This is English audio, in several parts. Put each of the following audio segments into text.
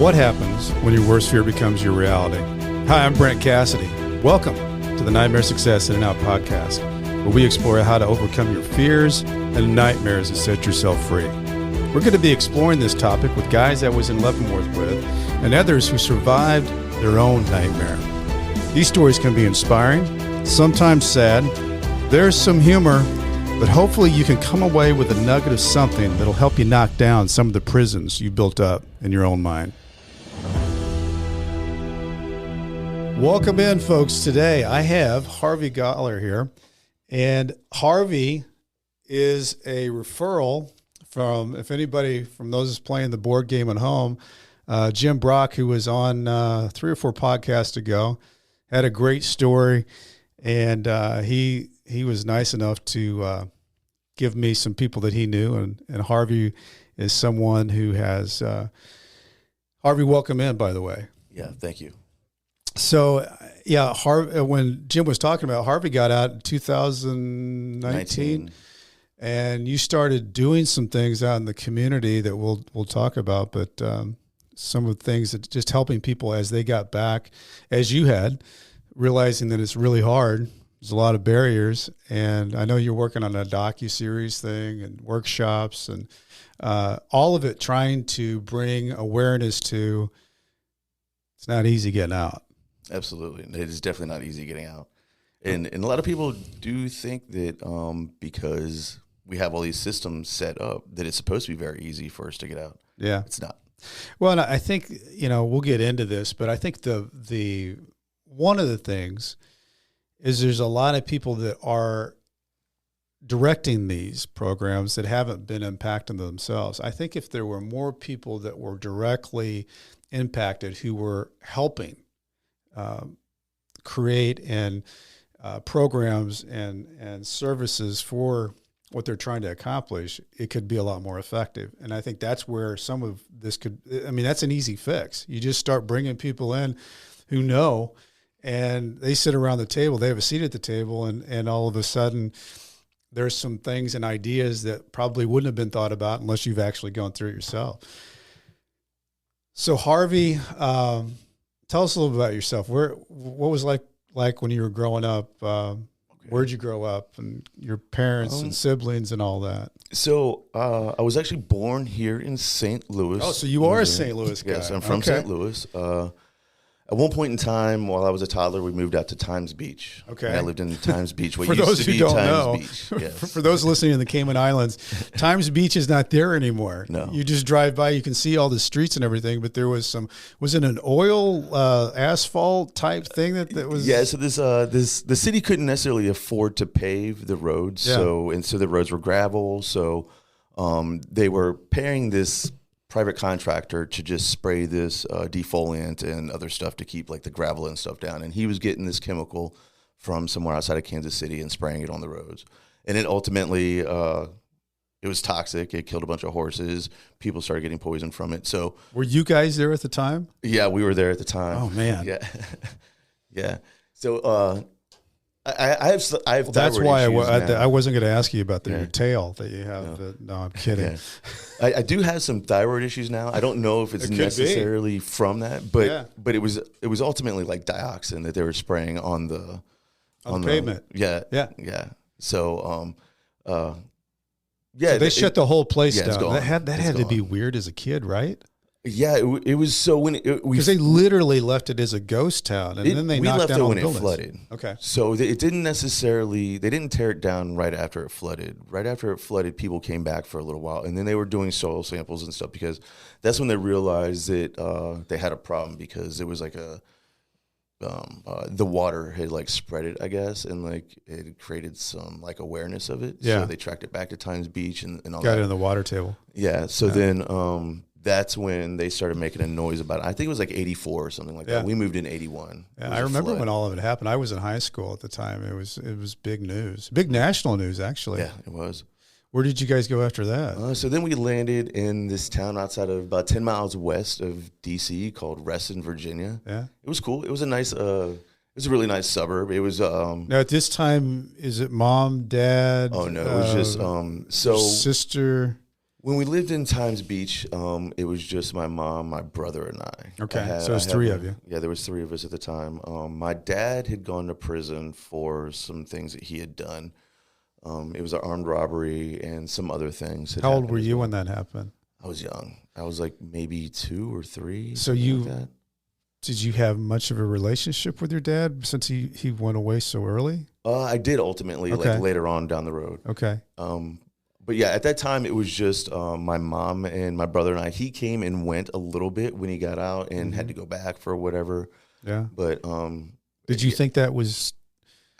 What happens when your worst fear becomes your reality? Hi, I'm Brent Cassidy. Welcome to the Nightmare Success In and Out podcast, where we explore how to overcome your fears and nightmares and set yourself free. We're going to be exploring this topic with guys I was in Leavenworth with and others who survived their own nightmare. These stories can be inspiring, sometimes sad. There's some humor, but hopefully you can come away with a nugget of something that'll help you knock down some of the prisons you built up in your own mind. Welcome in, folks. Today I have Harvey Galler here, and Harvey is a referral from, if anybody from those playing the board game at home, Jim Brock, who was on 3 or 4 podcasts ago, had a great story, and he was nice enough to give me some people that he knew, and Harvey is someone who has Harvey, welcome in, by the way. Yeah, thank you. So, yeah, when Jim was talking about, Harvey got out in 2019, and you started doing some things out in the community that we'll talk about, but some of the things that just helping people as they got back, as you had, realizing that it's really hard. There's a lot of barriers, and I know you're working on a docu-series thing and workshops and all of it trying to bring awareness to it's not easy getting out. Absolutely. It is definitely not easy getting out. And a lot of people do think that because we have all these systems set up that it's supposed to be very easy for us to get out. Yeah. It's not. Well, and I think, we'll get into this, but I think the one of the things is there's a lot of people that are directing these programs that haven't been impacting themselves. I think if there were more people that were directly impacted who were helping create and programs and services for what they're trying to accomplish, it could be a lot more effective. And I think that's where some of this that's an easy fix. You just start bringing people in who know, and they sit around the table, they have a seat at the table, and all of a sudden there's some things and ideas that probably wouldn't have been thought about unless you've actually gone through it yourself. So Harvey, tell us a little bit about yourself. What was like when you were growing up? Where'd you grow up, and your parents and siblings and all that? So I was actually born here in St. Louis. Oh, so you are a St. Louis guy. Yes, I'm from St. Louis. At one point in time, while I was a toddler, we moved out to Times Beach. Okay. And I lived in Times Beach. For those who don't know, Yes. for those listening in the Cayman Islands, Times Beach is not there anymore. No. You just drive by, you can see all the streets and everything, but there was was it an oil asphalt type thing that was? Yeah, so the city couldn't necessarily afford to pave the roads, so the roads were gravel, so they were paying this private contractor to just spray this defoliant and other stuff to keep like the gravel and stuff down. And he was getting this chemical from somewhere outside of Kansas City and spraying it on the roads. And it ultimately, it was toxic. It killed a bunch of horses. People started getting poisoned from it. So were you guys there at the time? Yeah, we were there at the time. Oh man. Yeah. Yeah. So, I have that's why I wasn't going to ask you about your tail that you have. No, I'm kidding. Yeah. I do have some thyroid issues now. I don't know if it's necessarily from that, but it was ultimately like dioxin that they were spraying on the pavement. Yeah. So so they shut the whole place down. Gone. That had to be weird as a kid, right? Yeah, it was. So when because they literally left it as a ghost town, and then they knocked down all the buildings. We left it when it flooded. Okay, so it didn't necessarily. They didn't tear it down right after it flooded. Right after it flooded, people came back for a little while, and then they were doing soil samples and stuff because that's when they realized that they had a problem because it was like the water had like spread it, I guess, and like it created some like awareness of it. Yeah. So they tracked it back to Times Beach and all that. Got it in the water table. Yeah. So then that's when they started making a noise about it. I think it was like 84 or something like that. We moved in 81. Yeah, I remember when all of it happened. I was in high school at the time. It was big news, big national news, actually. Yeah, it was. Where did you guys go after that? So then we landed in this town outside of about 10 miles west of D.C. called Reston, Virginia. Yeah. It was cool. It was a nice, it was a really nice suburb. It was. Now at this time, is it mom, dad? Oh no, it was just sister. When we lived in Times Beach, it was just my mom, my brother, and I. Okay, so there's three of you. Yeah, there was three of us at the time. My dad had gone to prison for some things that he had done. It was an armed robbery and some other things. How old were you when that happened? I was young. I was like maybe 2 or 3. So did you have much of a relationship with your dad since he went away so early? I did ultimately, like later on down the road. Okay. But yeah, at that time it was just my mom and my brother and I. He came and went a little bit when he got out and had to go back for whatever. Yeah. But did you think that was?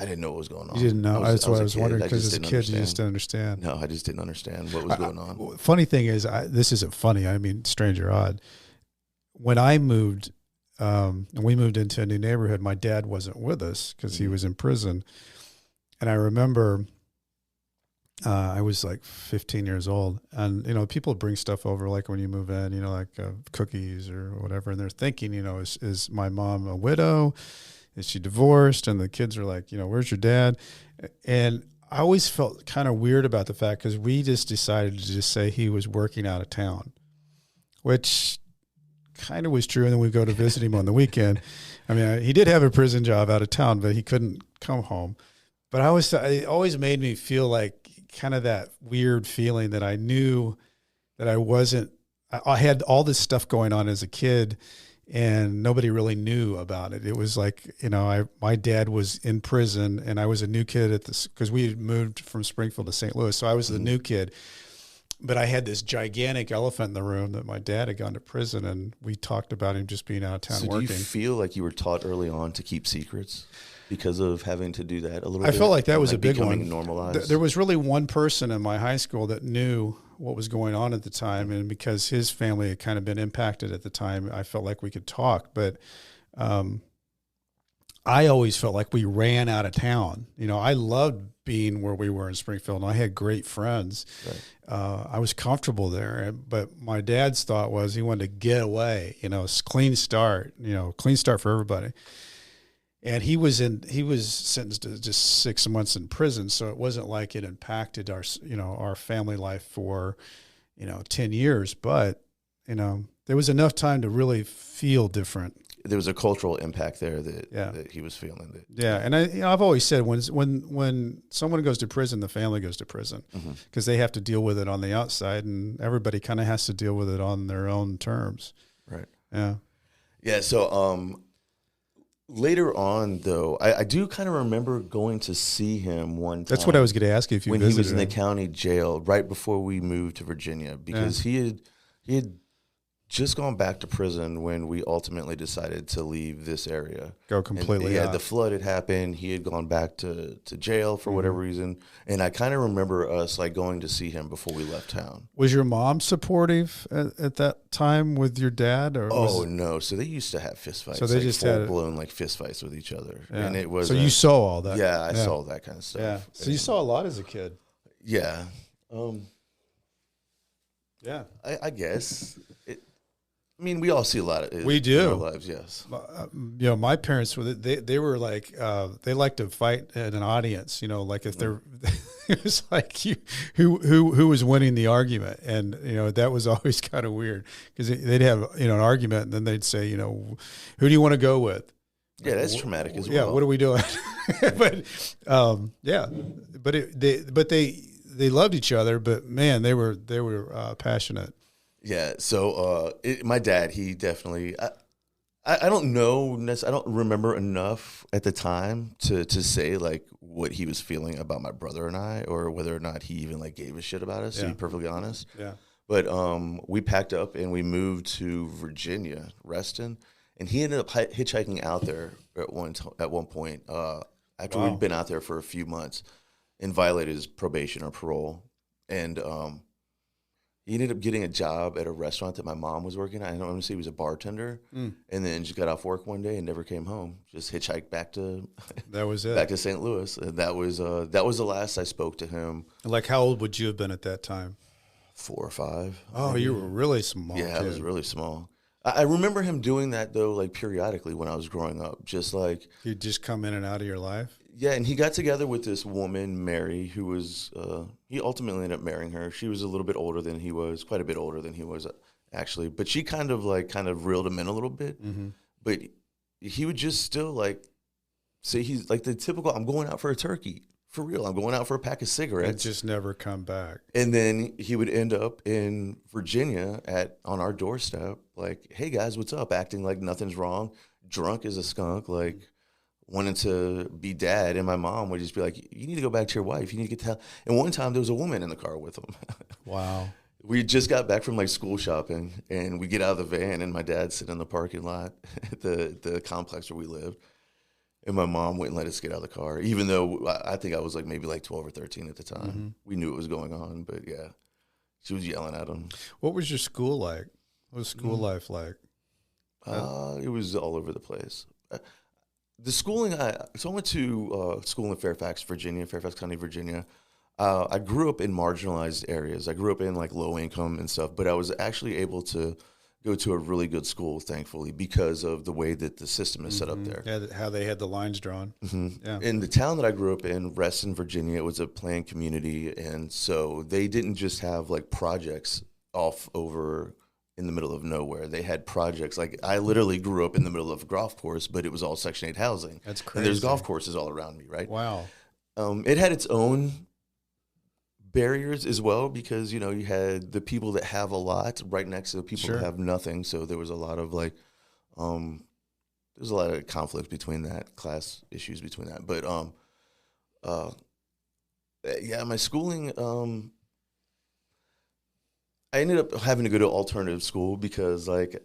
I didn't know what was going on. You didn't know. That's what I was wondering, because as a kid you just didn't understand. No, I just didn't understand what was going on. Funny thing is, this isn't funny. I mean, strange or odd. When I moved, and we moved into a new neighborhood, my dad wasn't with us because he was in prison, and I remember. I was like 15 years old, and, people bring stuff over, like when you move in, like cookies or whatever. And they're thinking, is my mom a widow? Is she divorced? And the kids are like, where's your dad? And I always felt kind of weird about the fact, because we just decided to just say he was working out of town, which kind of was true. And then we go to visit him on the weekend. I mean, he did have a prison job out of town, but he couldn't come home. But it always made me feel like, kind of that weird feeling that I knew that I had all this stuff going on as a kid and nobody really knew about it. It was like, my dad was in prison and I was a new kid because we had moved from Springfield to St. Louis. So I was the new kid, but I had this gigantic elephant in the room that my dad had gone to prison, and we talked about him just being out of town working. Do you feel like you were taught early on to keep secrets? Because of having to do that a little bit? I felt like that was a big one. Normalized. There was really one person in my high school that knew what was going on at the time, and because his family had kind of been impacted at the time, I felt like we could talk. But I always felt like we ran out of town. I loved being where we were in Springfield, and I had great friends. Right. I was comfortable there, but my dad's thought was he wanted to get away. Clean start. Clean start for everybody. And he was sentenced to just 6 months in prison, so it wasn't like it impacted our family life for 10 years. But there was enough time to really feel different. There was a cultural impact there that he was feeling. And I've always said when someone goes to prison, the family goes to prison because they have to deal with it on the outside, and everybody kind of has to deal with it on their own terms. Right. Yeah. Yeah. So. Later on, though, I do kind of remember going to see him one time. That's what I was going to ask you if you when visited he was in him. The county jail right before we moved to Virginia, because he had just gone back to prison when we ultimately decided to leave this area. Go completely out. The flood had happened. He had gone back to jail for whatever reason. And I kind of remember us like going to see him before we left town. Was your mom supportive at that time with your dad? Or no. So they used to have fist fights. So they just had full-blown like fist fights with each other. Yeah. And it was. So you saw all that? Yeah, I saw that kind of stuff. Yeah. So you saw a lot as a kid? Yeah. Yeah. I guess. We all see a lot of it. We do. In our lives, yes. My parents they were like they like to fight at an audience. Like if they're, it was like who was winning the argument, and that was always kind of weird because they'd have an argument, and then they'd say who do you want to go with? Yeah, that's traumatic as well. Yeah, what are we doing? But they loved each other, but man, they were passionate. Yeah, so my dad, he definitely, I don't know, I don't remember enough at the time to say like what he was feeling about my brother and I, or whether or not he even like gave a shit about us, to be perfectly honest. Yeah. But we packed up and we moved to Virginia, Reston, and he ended up hitchhiking out there at one point after we'd been out there for a few months and violated his probation or parole. And he ended up getting a job at a restaurant that my mom was working at. I don't want to say he was a bartender, and then just got off work one day and never came home. Just hitchhiked back to that was it. Back to St. Louis. And that was the last I spoke to him. Like, how old would you have been at that time? 4 or 5. Oh, maybe. You were really small. Yeah, I was really small. I remember him doing that though, like periodically when I was growing up. Just like he'd just come in and out of your life. Yeah, and he got together with this woman, Mary, who was, he ultimately ended up marrying her. She was a little bit older than he was, quite a bit older than he was, actually. But she kind of reeled him in a little bit. Mm-hmm. But he would just still, like, say he's, like, the typical, I'm going out for a turkey. For real, I'm going out for a pack of cigarettes. And just never come back. And then he would end up in Virginia on our doorstep, like, hey, guys, what's up? Acting like nothing's wrong, drunk as a skunk, like, wanting to be dad, and my mom would just be like, you need to go back to your wife. You need to get to hell. And one time there was a woman in the car with him. Wow. We just got back from like school shopping, and we get out of the van, and my dad's sitting in the parking lot at the complex where we lived. And my mom wouldn't let us get out of the car, even though I think I was like maybe like 12 or 13 at the time. Mm-hmm. We knew what was going on, but yeah, she was yelling at him. What was your school like? What was school life like? It was all over the place. The schooling, so I went to school in Fairfax County, Virginia. I grew up in marginalized areas. I grew up in like low income and stuff, but I was actually able to go to a really good school, thankfully, because of the way that the system is set up there. Yeah, how they had the lines drawn. Mm-hmm. Yeah. In the town that I grew up in, Reston, Virginia, it was a planned community, and so they didn't just have like projects off over in the middle of nowhere. They had projects, like I literally grew up in the middle of a golf course, but it was all Section 8 housing. That's crazy. And there's golf courses all around me, right? Wow. It had its own barriers as well, because, you know, you had the people that have a lot right next to the people that have nothing. So there was a lot of like, there's a lot of conflict between that, class issues between that. But yeah, my schooling, I ended up having to go to alternative school because, like,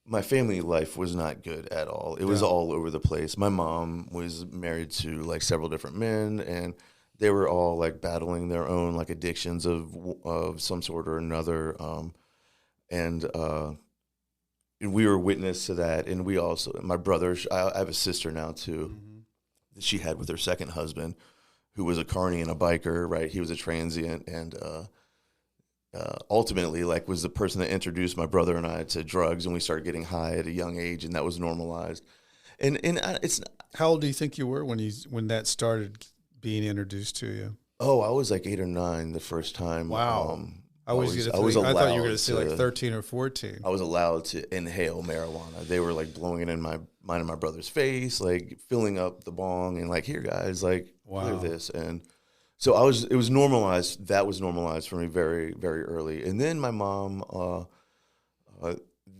my family life was not good at all. It was all over the place. My mom was married to, like, several different men, and they were all, like, battling their own, like, addictions of some sort or another. And we were witness to that. And we also, my brother, I have a sister now, too, that she had with her second husband, who was a carny and a biker, right? He was a transient, and ultimately, like, was the person that introduced my brother and I to drugs, and we started getting high at a young age, and that was normalized. And it's how old do you think you were when that started being introduced to you? Oh, I was like 8 or 9 the first time. Wow. I thought you were going to say like 13 or 14. I was allowed to inhale marijuana. They were like blowing it in mine and my brother's face, like filling up the bong and like, here guys, like, look at this. And so it was normalized. That was normalized for me very, very early. And then my mom,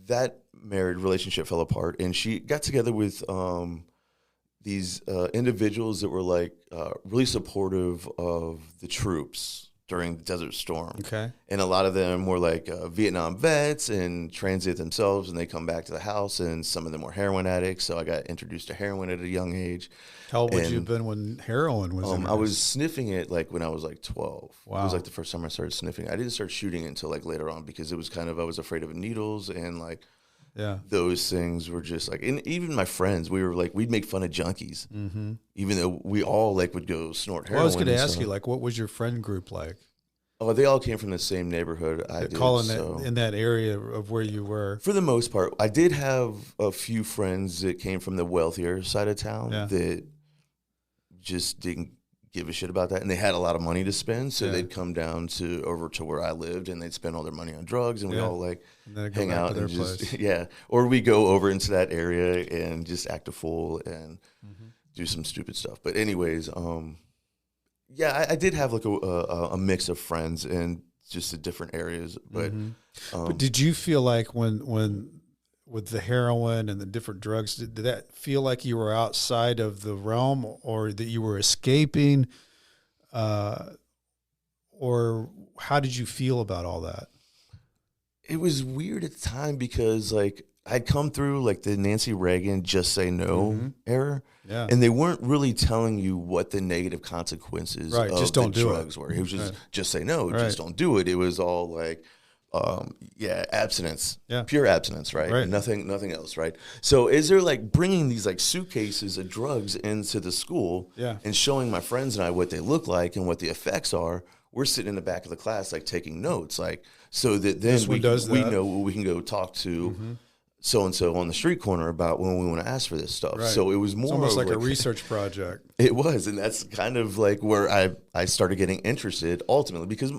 that married relationship fell apart, and she got together with these individuals that were like really supportive of the troops during the Desert Storm. Okay. And a lot of them were like Vietnam vets and transient themselves, and they come back to the house, and some of them were heroin addicts. So I got introduced to heroin at a young age. How old would you have been when heroin was I was sniffing it like when I was like 12. Wow. It was like the first time I started sniffing. I didn't start shooting until like later on, because it was kind of, I was afraid of needles, and like those things were just like, and even my friends, we were like, we'd make fun of junkies, even though we all like would go snort heroin. Well, I was going to ask you, like, what was your friend group like? Oh, they all came from the same neighborhood I did. In that area of where you were? For the most part. I did have a few friends that came from the wealthier side of town that just didn't give a shit about that. And they had a lot of money to spend, so they'd come down over to where I lived, and they'd spend all their money on drugs, and we all like hang out and just, or we go over into that area and just act a fool and do some stupid stuff. But anyways, I did have like a mix of friends in just the different areas. But but did you feel like when with the heroin and the different drugs, did that feel like you were outside of the realm, or that you were escaping, or how did you feel about all that? It was weird at the time, because like I'd come through like the Nancy Reagan just say no era. Yeah. And they weren't really telling you what the negative consequences of just don't the do drugs were. It was just say no, right. Just don't do it. It was all like, abstinence, pure abstinence, right? Nothing else, right? So as they're like bringing these like suitcases of drugs into the school and showing my friends and I what they look like and what the effects are, we're sitting in the back of the class like taking notes, like, so that then we know we can go talk to so-and-so on the street corner about when we want to ask for this stuff. Right. So it was more it's almost like a like research project. It was, and that's kind of like where I started getting interested ultimately, because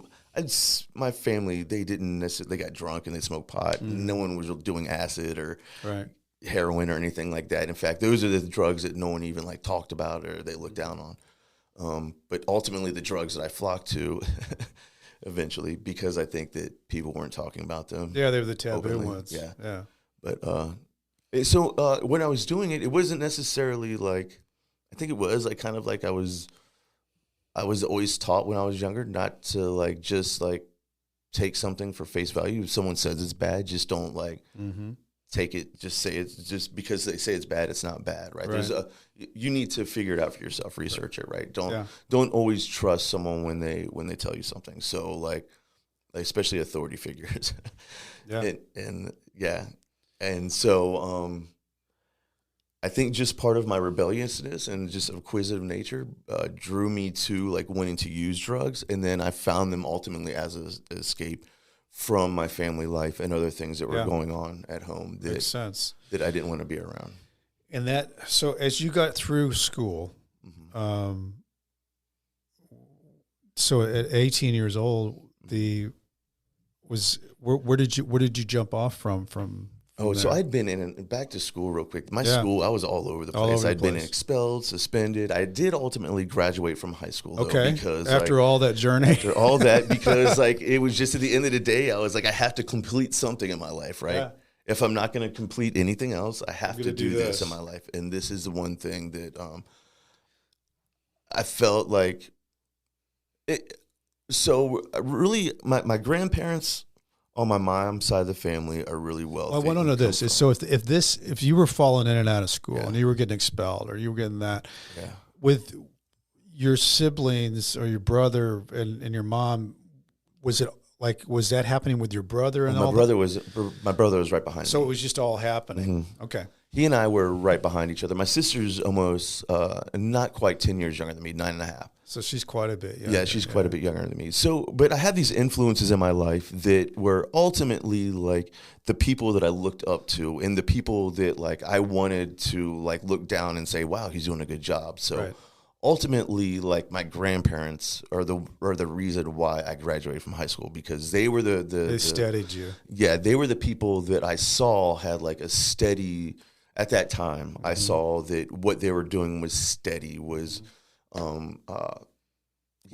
my family, they didn't necessarily, they got drunk and they smoked pot. No one was doing acid or Right. heroin or anything like that. In fact, those are the drugs that no one even like talked about or they looked down on. But ultimately the drugs that I flocked to eventually, because I think that people weren't talking about them. Yeah, they were the taboo openly. ones. Yeah. But so when I was doing it, it wasn't necessarily like, I think it was like kind of like I was always taught when I was younger not to like just like take something for face value. If someone says it's bad, just don't like take it. Just say it's just because they say it's bad, it's not bad, right? Right. You need to figure it out for yourself, research it, right? Don't always trust someone when they tell you something. So like especially authority figures. Yeah. And so I think just part of my rebelliousness and just acquisitive nature drew me to like wanting to use drugs, and then I found them ultimately as an escape from my family life and other things that were going on at home Makes sense. that I didn't want to be around. And so as you got through school, so at 18 years old, where did you jump off from? Oh, so I'd been back to school real quick. My school, I was all over the place. I'd been expelled, suspended. I did ultimately graduate from high school, though, because after all that journey, because like it was just at the end of the day, I was like, I have to complete something in my life, right? Yeah. If I'm not going to complete anything else, I have to do this in my life, and this is the one thing that I felt like it. So really, my grandparents on my mom's side of the family are really wealthy. Well, I want to know this. So if you were falling in and out of school and you were getting expelled or you were getting that, with your siblings or your brother and your mom, was that happening with your brother and my brother was right behind me. So it was just all happening. Okay. He and I were right behind each other. My sister's almost not quite 10 years younger than me, 9.5. So she's quite a bit younger. Yeah, she's quite a bit younger than me. So, but I had these influences in my life that were ultimately like the people that I looked up to and the people that like I wanted to like look down and say, wow, he's doing a good job. So ultimately, like my grandparents are the reason why I graduated from high school, because they were they steadied you. Yeah, they were the people that I saw had like a steady. At that time, I saw that what they were doing was steady. Was were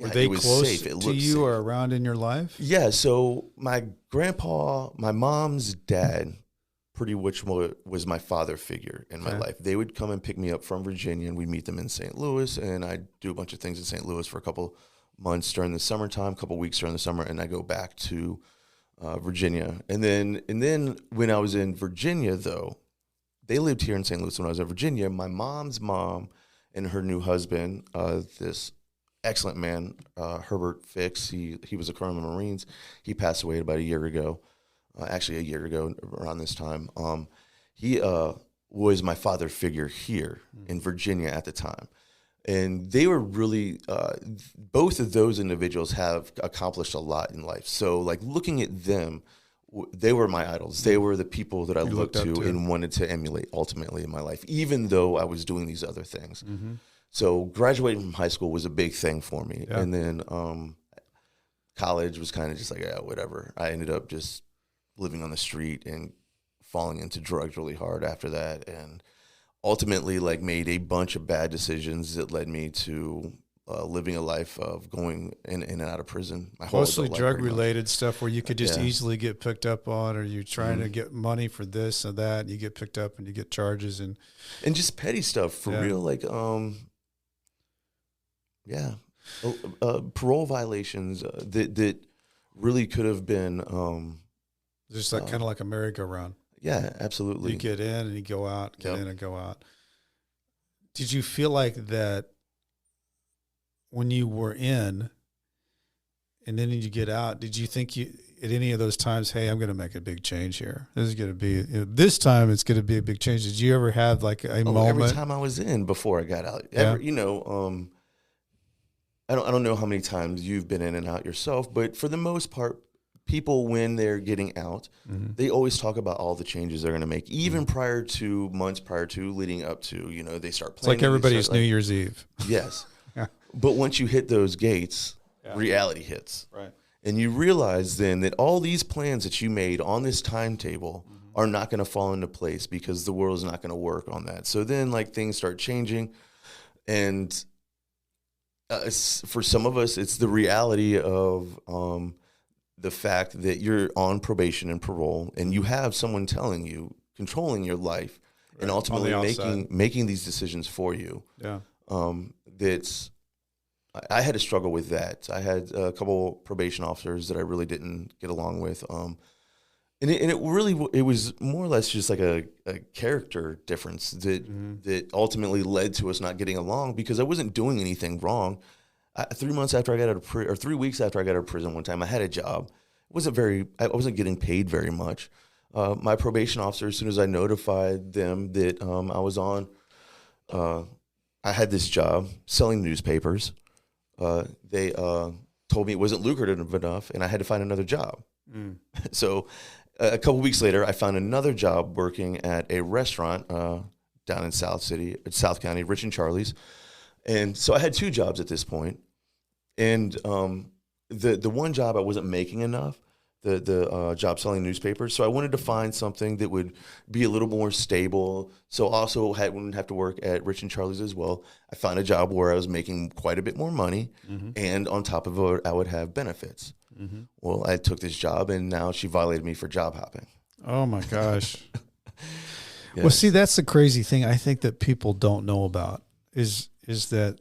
they close to you or around in your life? Yeah. So my grandpa, my mom's dad, pretty much was my father figure in my life. They would come and pick me up from Virginia, and we'd meet them in St. Louis, and I'd do a bunch of things in St. Louis for a couple months during the summertime, a couple weeks during the summer, and I go back to Virginia. And then when I was in Virginia, though, they lived here in St. Louis when I was in Virginia. My mom's mom and her new husband, this excellent man, Herbert Fix, he was a colonel in the Marines. He passed away about a year ago, around this time. He was my father figure here in Virginia at the time. And they were really, both of those individuals have accomplished a lot in life. So like looking at them, they were my idols. They were the people that I looked to and wanted to emulate ultimately in my life, even though I was doing these other things. So graduating from high school was a big thing for me. And then college was kind of just like, yeah, whatever. I ended up just living on the street and falling into drugs really hard after that. And ultimately like made a bunch of bad decisions that led me to living a life of going in and out of prison. Mostly drug-related stuff where you could just easily get picked up on, or you're trying to get money for this or that, and you get picked up and you get charges. And just petty stuff for real, like, parole violations that really could have been... just like kind of like a merry-go-round. Yeah, absolutely. You get in and you go out, get in and go out. Did you feel like that when you were in and then you get out, did you think at any of those times, hey, I'm going to make a big change here? This is going to be, this time it's going to be a big change. Did you ever have like a moment? Every time I was in before I got out, I don't know how many times you've been in and out yourself, but for the most part, people, when they're getting out, they always talk about all the changes they're going to make, even months prior to, leading up to, they start planning. It's like everybody's New Year's Eve. Yes. But once you hit those gates, reality hits. Right. And you realize then that all these plans that you made on this timetable are not going to fall into place because the world is not going to work on that. So then, like, things start changing. And for some of us, it's the reality of the fact that you're on probation and parole, and you have someone telling you, controlling your life, and ultimately making these decisions for you. Yeah. I had to struggle with that. I had a couple probation officers that I really didn't get along with. And it was more or less just like a character difference that ultimately led to us not getting along, because I wasn't doing anything wrong. 3 months after I got out of 3 weeks after I got out of prison one time, I had a job. I wasn't getting paid very much. My probation officer, as soon as I notified them that I had this job selling newspapers, they told me it wasn't lucrative enough and I had to find another job. So a couple weeks later, I found another job working at a restaurant down in South County, Rich and Charlie's. And so I had 2 jobs at this point. And the one job I wasn't making enough, the job selling newspapers. So I wanted to find something that would be a little more stable. So also wouldn't have to work at Rich and Charlie's as well. I found a job where I was making quite a bit more money. And on top of it, I would have benefits. Well, I took this job, and now she violated me for job hopping. Oh, my gosh. Yes. Well, see, that's the crazy thing I think that people don't know about is that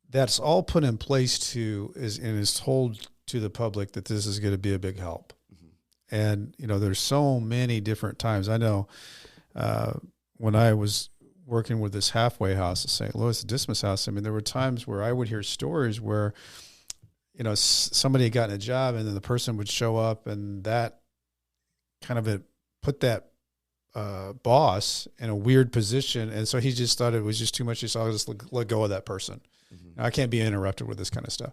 that's all put in place and is told to the public that this is going to be a big help. And, there's so many different times. I know when I was working with this halfway house in St. Louis, the Dismas House, I mean, there were times where I would hear stories where, somebody had gotten a job and then the person would show up, and that kind of put that boss in a weird position. And so he just thought it was just too much. He said, I'll just let go of that person. I can't be interrupted with this kind of stuff.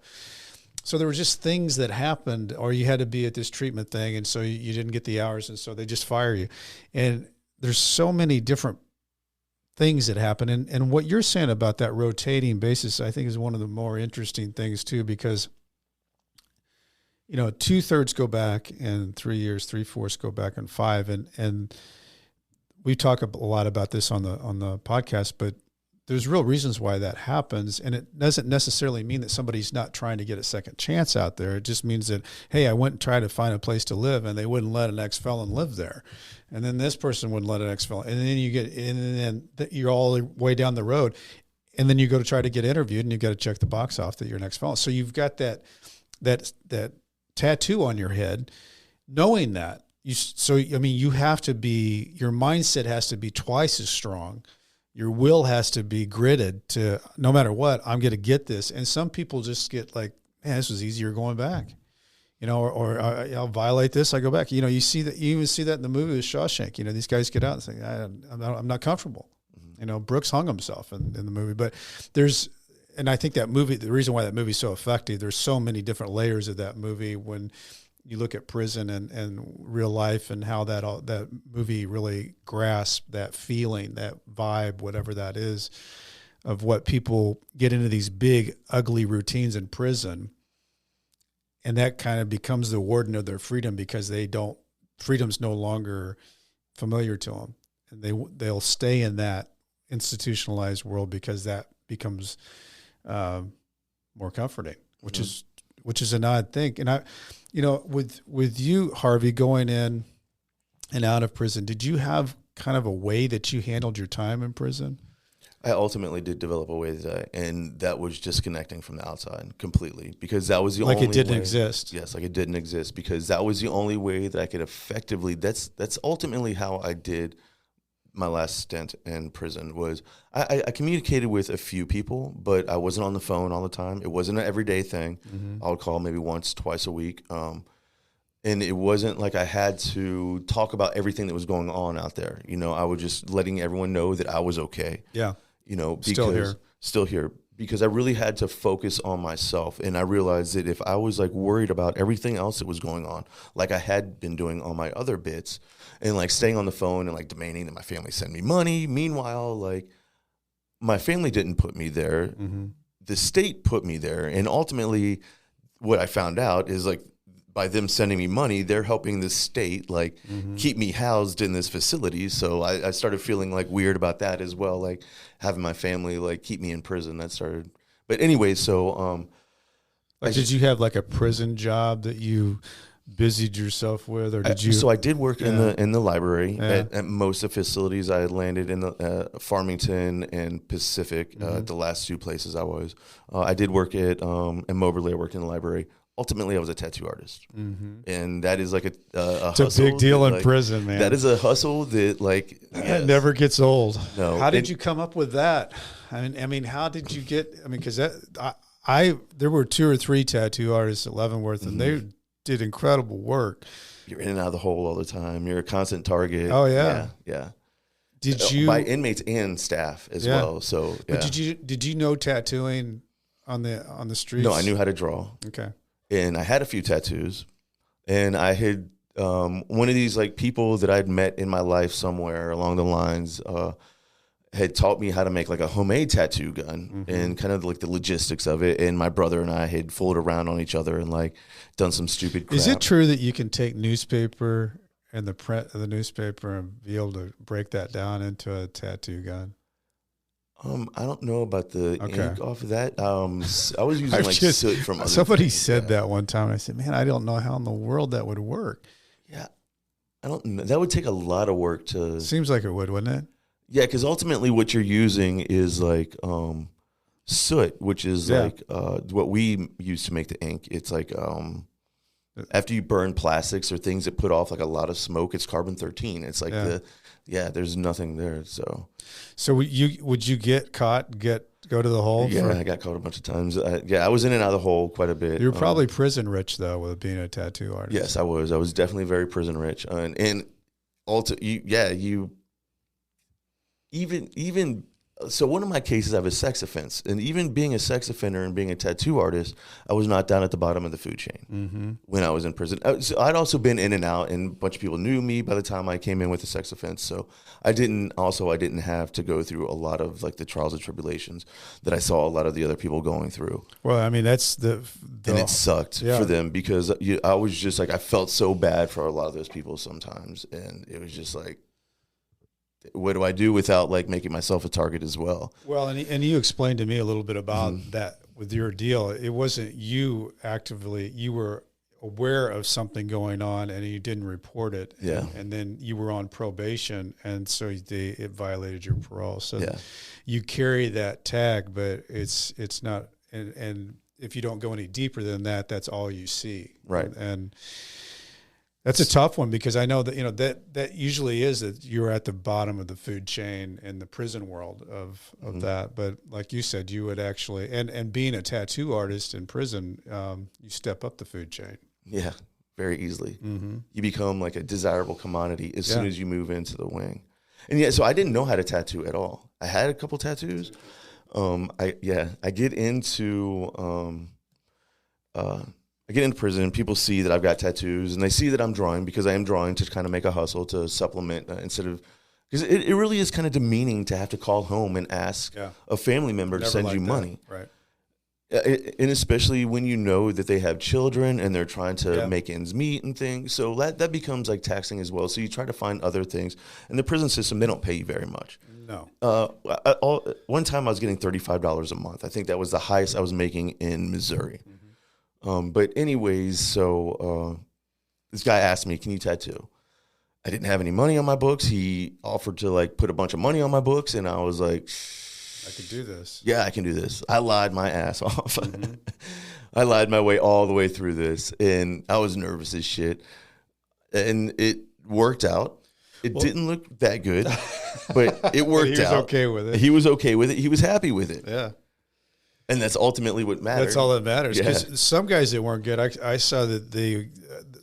So there were just things that happened, or you had to be at this treatment thing, and so you didn't get the hours, and so they just fire you. And there's so many different things that happen. And what you're saying about that rotating basis, I think, is one of the more interesting things too, because 2/3 go back in 3 years, 3/4 go back in 5. And we talk a lot about this on the podcast, but there's real reasons why that happens. And it doesn't necessarily mean that somebody's not trying to get a second chance out there. It just means that, hey, I went and tried to find a place to live, and they wouldn't let an ex-felon live there. And then this person wouldn't let an ex-felon. And then you're all the way down the road. And then you go to try to get interviewed, and you've got to check the box off that you're an ex-felon. So you've got that tattoo on your head, knowing that. You have to be, your mindset has to be twice as strong. Your will has to be gritted to, no matter what, I'm going to get this. And some people just get like, man, this was easier going back, or I'll violate this, I go back. You see that, you even see that in the movie with Shawshank. These guys get out and say, I'm not comfortable. Brooks hung himself in the movie, but and I think that movie, the reason why that movie is so effective, there's so many different layers of that movie when you look at prison and real life, and how that movie really grasps that feeling, that vibe, whatever that is, of what people get into these big, ugly routines in prison. And that kind of becomes the warden of their freedom, because freedom's no longer familiar to them. And they'll stay in that institutionalized world because that becomes more comforting, which is an odd thing. And with you, Harvey, going in and out of prison, did you have kind of a way that you handled your time in prison? I ultimately did develop a way and that was disconnecting from the outside completely, because that was the only way. Like it didn't exist. Yes, like it didn't exist, because that was the only way that I could effectively. That's ultimately how I did my last stint in prison. Was I communicated with a few people, but I wasn't on the phone all the time. It wasn't an everyday thing. I would call maybe once, twice a week. And it wasn't like I had to talk about everything that was going on out there. I was just letting everyone know that I was okay. Yeah. Because still here, because I really had to focus on myself. And I realized that if I was like worried about everything else that was going on, like I had been doing on my other bits, and like staying on the phone and like demanding that my family send me money, meanwhile, like my family didn't put me there. Mm-hmm. The state put me there. And ultimately what I found out is like, by them sending me money, they're helping the state like keep me housed in this facility. So I started feeling like weird about that as well, like having my family like keep me in prison. That started, but anyway, so like, did you have like a prison job that you busied yourself with, or did you? So I did work in the library at most of the facilities. I had landed in the Farmington and Pacific, the last two places I was. I did work at in Moberly. I worked in the library. Ultimately, I was a tattoo artist, and that is like a it's hustle. A big deal in like, prison, man. That is a hustle that like it never gets old. No. How did you come up with that? I mean, how did you get? I mean, because there were 2 or 3 tattoo artists at Leavenworth, and they did incredible work. You're in and out of the hole all the time. You're a constant target. Oh yeah, yeah. Did you by inmates and staff as well? So, but did you know tattooing on the streets? No, I knew how to draw. Okay. And I had a few tattoos, and I had one of these like people that I'd met in my life somewhere along the lines had taught me how to make like a homemade tattoo gun and kind of like the logistics of it. And my brother and I had fooled around on each other and like done some stupid crap. Is it true that you can take newspaper and the print of the newspaper and be able to break that down into a tattoo gun? I don't know about the ink off of that. I was using like soot from other somebody things. said that one time. And I said, man, I don't know how in the world that would work. Yeah. I don't know. That would take a lot of work to. Seems like it would, wouldn't it? Yeah, because ultimately what you're using is like soot, which is like what we use to make the ink. It's like after you burn plastics or things that put off like a lot of smoke, it's carbon-13. It's like there's nothing there. So would you get caught, go to the hole? Yeah, I got caught a bunch of times. I was in and out of the hole quite a bit. You were probably prison rich though, with being a tattoo artist. Yes, I was. I was definitely very prison rich, and also even so one of my cases I have a sex offense, and even being a sex offender and being a tattoo artist, I was not down at the bottom of the food chain when I was in prison. So I'd also been in and out, and a bunch of people knew me by the time I came in with a sex offense. So I didn't have to go through a lot of like the trials and tribulations that I saw a lot of the other people going through. Well, I mean, that's and it sucked for them because I was just like, I felt so bad for a lot of those people sometimes, and it was just like, what do I do without like making myself a target as well? Well, and you explained to me a little bit about that with your deal. It wasn't you actively, you were aware of something going on and you didn't report it. Yeah. And then you were on probation, and so it violated your parole. So you carry that tag, but it's not, and if you don't go any deeper than that, that's all you see. Right. And that's a tough one, because I know that that usually is that you're at the bottom of the food chain in the prison world of that. But like you said, you would actually, and being a tattoo artist in prison, you step up the food chain. Yeah, very easily. You become like a desirable commodity as soon as you move into the wing. And so I didn't know how to tattoo at all. I had a couple tattoos. I get into prison, people see that I've got tattoos, and they see that I'm drawing, because I am drawing to kind of make a hustle to supplement instead of, because it really is kind of demeaning to have to call home and ask a family member to send you money. Right. And especially when you know that they have children and they're trying to make ends meet and things. So that becomes like taxing as well. So you try to find other things. In the prison system, they don't pay you very much. No. One time I was getting $35 a month. I think that was the highest I was making in Missouri. But anyways, so this guy asked me, can you tattoo? I didn't have any money on my books. He offered to like put a bunch of money on my books, and I was like, I could do this. Yeah, I can do this. I lied my ass off. I lied my way all the way through this, and I was nervous as shit. And it worked out. It didn't look that good, but it worked out. He was okay with it. He was okay with it. He was happy with it. Yeah. And that's ultimately what matters. That's all that matters. Because some guys that weren't good, I saw that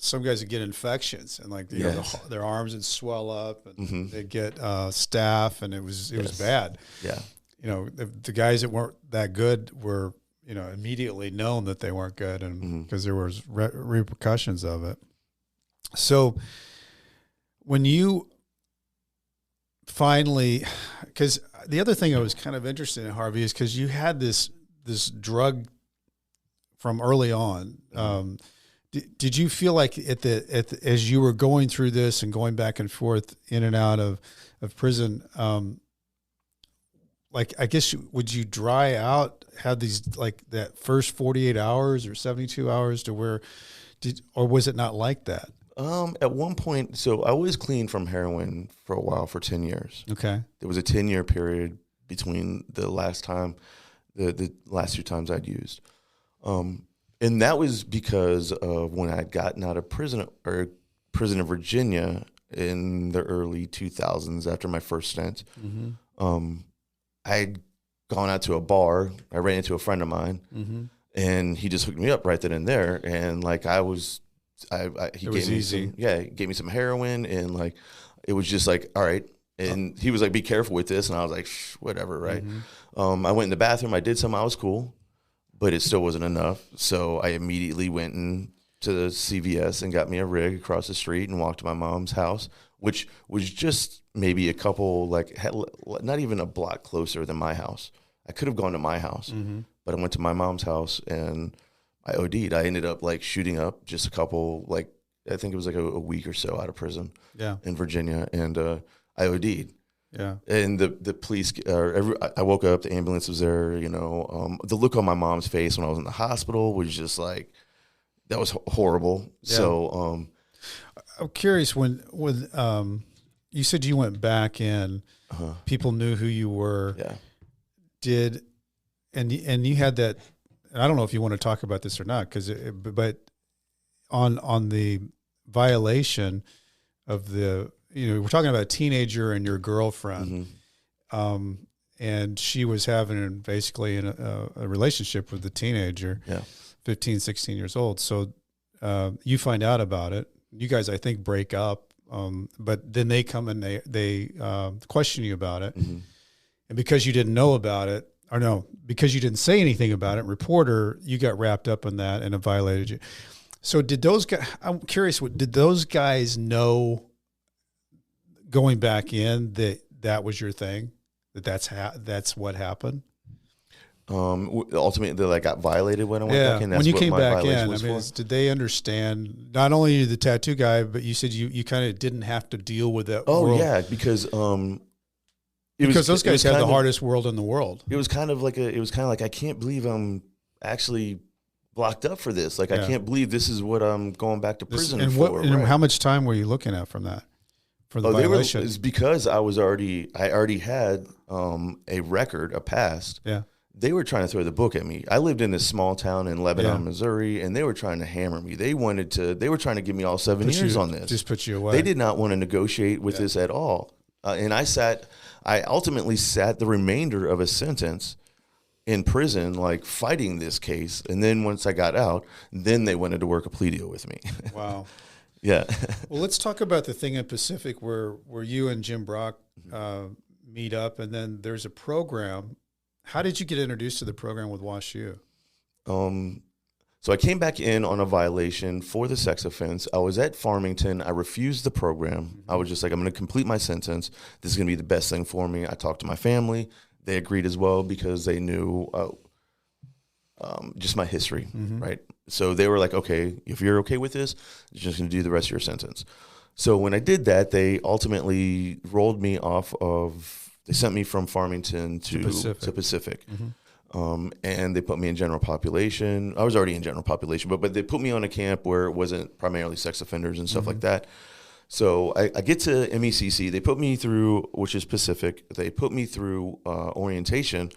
some guys would get infections, and like their arms would swell up, and they'd get staph, and it was bad. Yeah. the guys that weren't that good were, immediately known that they weren't good, and because there was repercussions of it. So when you finally, because the other thing I was kind of interested in, Harvey, is because you had this drug from early on. Did you feel like as you were going through this and going back and forth in and out of prison, like, I guess, would you dry out, have these, like, that first 48 hours or 72 hours to where or was it not like that? At one point, so I was clean from heroin for a while, for 10 years. Okay. There was a 10-year period between the last time, the last 2 times I'd used. And that was because of when I had gotten out of prison in Virginia in the early 2000s after my first stint. I had gone out to a bar. I ran into a friend of mine, and he just hooked me up right then and there. And like he gave me some heroin, and like it was just like, all right. And he was like, "Be careful with this," and I was like, "Whatever, right?" I went in the bathroom. I did something. I was cool, but it still wasn't enough. So I immediately went into the CVS and got me a rig across the street and walked to my mom's house, which was just maybe a couple, not even a block closer than my house. I could have gone to my house, but I went to my mom's house and I OD'd. I ended up like shooting up just a couple, like, I think it was like a week or so out of prison in Virginia. And I OD'd. Yeah. And the police, I woke up, the ambulance was there, the look on my mom's face when I was in the hospital was just like, that was horrible. Yeah. So, I'm curious, when you said you went back in, people knew who you were. Yeah. And you had that, I don't know if you want to talk about this or not, but on the violation of we're talking about a teenager and your girlfriend, and she was having basically a relationship with the teenager, 15, 16 years old. So you find out about it. You guys, I think, break up, but then they come and they question you about it. And because you didn't know about it, because you didn't say anything about it, reporter, you got wrapped up in that and it violated you. So did those guys, I'm curious, did those guys know going back in that was your thing, that's what happened? Ultimately, they got violated when I went back in. That's when you came back in, did they understand, not only the tattoo guy, but you said you kind of didn't have to deal with that world? Yeah, because those guys had the hardest world in the world. It was kind of like I can't believe I'm actually locked up for this. Like, I can't believe this is what I'm going back to prison for. And how much time were you looking at from that? For the violation? It's because I already had a record, a past. Yeah. They were trying to throw the book at me. I lived in this small town in Lebanon, Missouri, and they were trying to hammer me. They were trying to give me all 7 years on this. Just put you away. They did not want to negotiate with this at all. And I ultimately sat the remainder of a sentence in prison, like, fighting this case. And then once I got out, then they wanted to work a plea deal with me. Wow. Yeah. Well, let's talk about the thing in Pacific where you and Jim Brock meet up, and then there's a program. How did you get introduced to the program with WashU? So I came back in on a violation for the sex offense. I was at Farmington. I refused the program. I was just like, I'm going to complete my sentence. This is going to be the best thing for me. I talked to my family. They agreed as well because they knew just my history, right? So they were like, okay, if you're okay with this, you're just going to do the rest of your sentence. So when I did that, they ultimately rolled me off of, they sent me from Farmington to Pacific. And they put me in general population. I was already in general population, but they put me on a camp where it wasn't primarily sex offenders and stuff like that. So I get to MECC. They put me through, which is Pacific. They put me through orientation,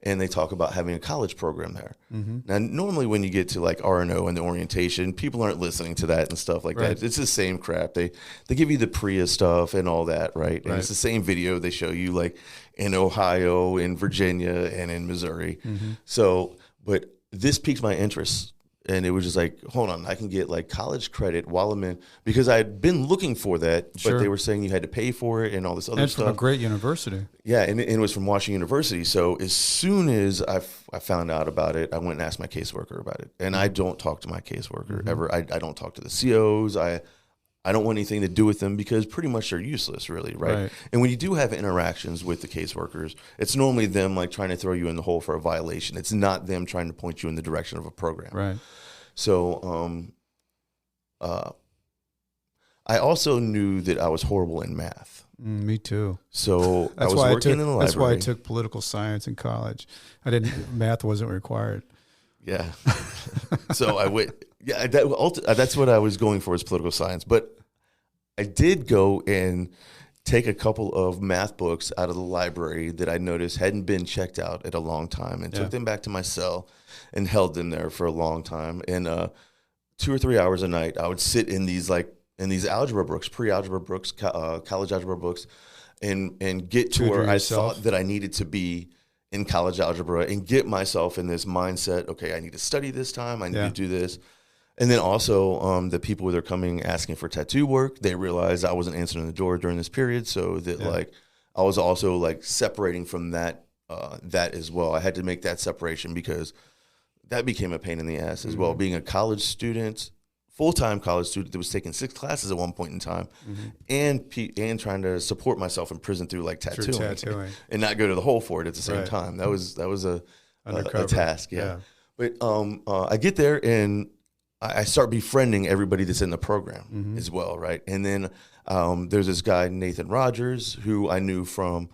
and they talk about having a college program there. Now, normally when you get to like RNO and the orientation, people aren't listening to that and stuff like that. It's the same crap. They give you the PREA stuff and all that, right? And it's the same video they show you, like, in Ohio, in Virginia, and in Missouri. So, but this piqued my interest. And it was just like, hold on, I can get like college credit while I'm in, because I had been looking for that, but they were saying you had to pay for it and all this other stuff. And from a great university. Yeah, and it was from Washington University. So as soon as I found out about it, I went and asked my caseworker about it. And I don't talk to my caseworker ever. I don't talk to the COs. I don't want anything to do with them because pretty much they're useless, really, right? And when you do have interactions with the caseworkers, it's normally them like trying to throw you in the hole for a violation. It's not them trying to point you in the direction of a program. Right. So I also knew that I was horrible in math. Me too. So I was working in the library. That's why I took political science in college. Math wasn't required. Yeah. So I went. Yeah, that's what I was going for, is political science. But I did go and take a couple of math books out of the library that I noticed hadn't been checked out at a long time, and took them back to my cell and held them there for a long time. And 2 or 3 hours a night, I would sit in these algebra books, pre-algebra books, college algebra books, and get to where I thought that I needed to be in college algebra, and get myself in this mindset. Okay, I need to study this time. I need to do this. And then also the people that are coming asking for tattoo work, they realized I wasn't answering the door during this period, so that like I was also like separating from that as well. I had to make that separation because that became a pain in the ass as well. Being a college student, full-time college student that was taking 6 classes at one point in time, and trying to support myself in prison through like tattooing. And not go to the hole for it at the same time. That was a task. Yeah. But I get there and I start befriending everybody that's in the program as well, right? And then there's this guy, Nathan Rogers, who I knew from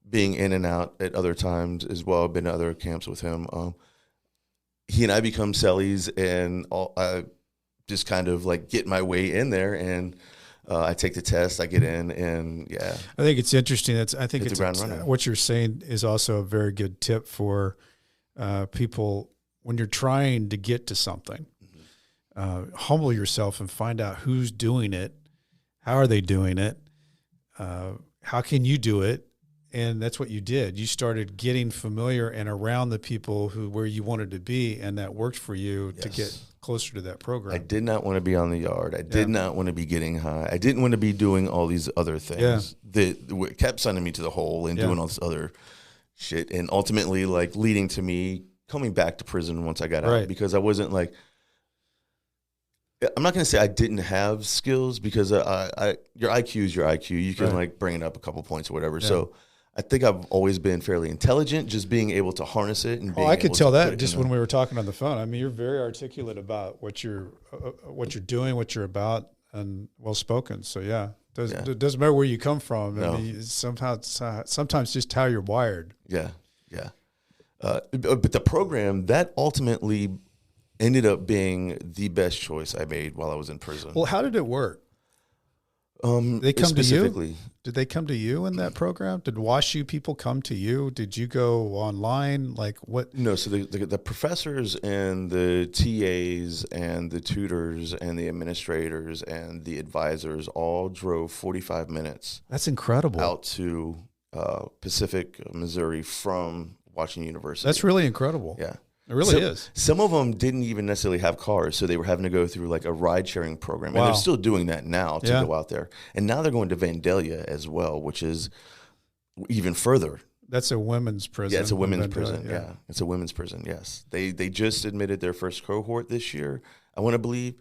being in and out at other times as well. I've been to other camps with him. He and I become cellies, and I just kind of like get my way in there, and I take the test, I get in, and I think it's interesting. What you're saying is also a very good tip for people when you're trying to get to something. Humble yourself and find out who's doing it, how are they doing it, how can you do it, and that's what you did. You started getting familiar and around the people where you wanted to be, and that worked for you to get closer to that program. I did not want to be on the yard. I did not want to be getting high. I didn't want to be doing all these other things that kept sending me to the hole and doing all this other shit, and ultimately like leading to me coming back to prison once I got out, because I wasn't like, I'm not going to say I didn't have skills, because your IQ is your IQ. You can like bring it up a couple points or whatever. So I think I've always been fairly intelligent, just being able to harness it. And I could tell that just when we were talking on the phone. I mean, you're very articulate about what you're doing, what you're about, and well spoken. So it doesn't matter where you come from. No. I mean, sometimes just how you're wired. Yeah. But the program that ultimately ended up being the best choice I made while I was in prison. Well, how did it work? They come to you? Did they come to you in that program? Did WashU people come to you? Did you go online? Like what? No, so the professors and the TAs and the tutors and the administrators and the advisors all drove 45 minutes. That's incredible. Out to Pacific, Missouri from Washington University. That's really incredible. Yeah. It really is. Some of them didn't even necessarily have cars, so they were having to go through like a ride-sharing program. And they're still doing that now to go out there. And now they're going to Vandalia as well, which is even further. That's a women's prison. Yeah, it's a women's prison. Yeah, it's a women's prison, yes. They just admitted their first cohort this year, I want to believe.